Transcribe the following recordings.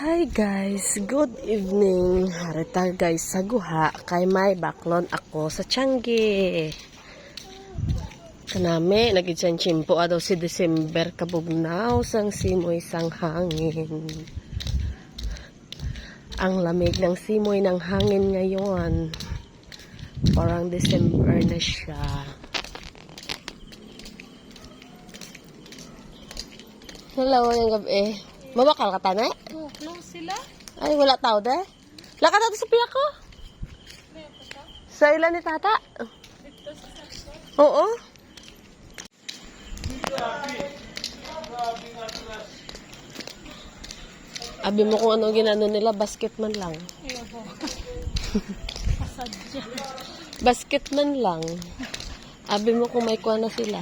Hi guys, good evening. Harita guys sa guha kay may baklon ako sa Tiangge. Kanami nagitsan chimpo daw si December kabugnaw sang simoy sang hangin. Ang lamig ng simoy ng hangin ngayon. Parang December na siya. Hello, yung gabi. Mabakal ka tanay? Close sila? Ay, wala tao de. Laka tato sa piya ko. Sa ilan ni tata? Oo. Abi mo kung ano ginano nila, basket man lang. Basket man lang. Abi mo kung may kuha na sila.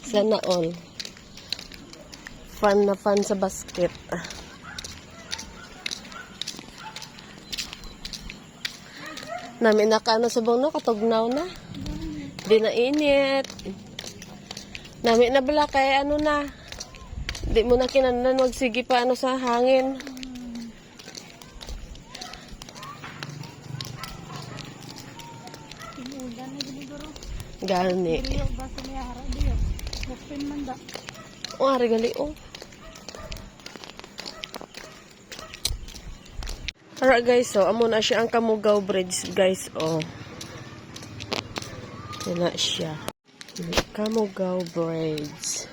Sana all. Fun na fun sa basket. Namin nakaano sa bang no, katugnaw na. Di na init. Namin na bala kay ano na. Di mo na kinanan, wag sige pa ano sa hangin. Gani. O, ari gali o. Tara guys, so amo na siya ang Kamugaw Bridge guys, oh. Yan na siya. Kamugaw Bridge.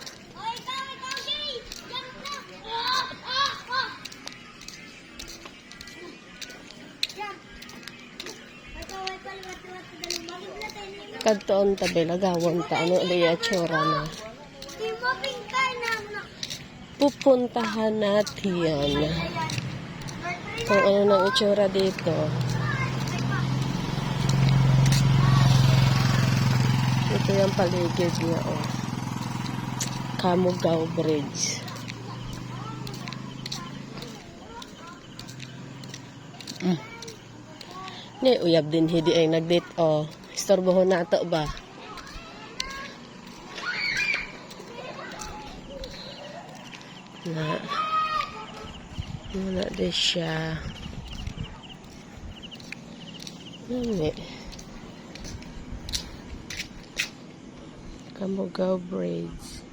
Kadtoon tabi lagawon ta ano diya tsura na. Pupuntahan natin kung ano nang itsura dito. Ito yung paligid niya, oh. Kamugaw Bridge. Ni uyab din hidi ay nagdate, oh. Istorbohon na ito ba? Wala din siya. Nami. Kamugaw Bridge.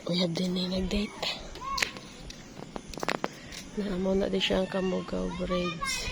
Uyab din na nag-date. Naamo na din siya ang Kamugaw Bridge.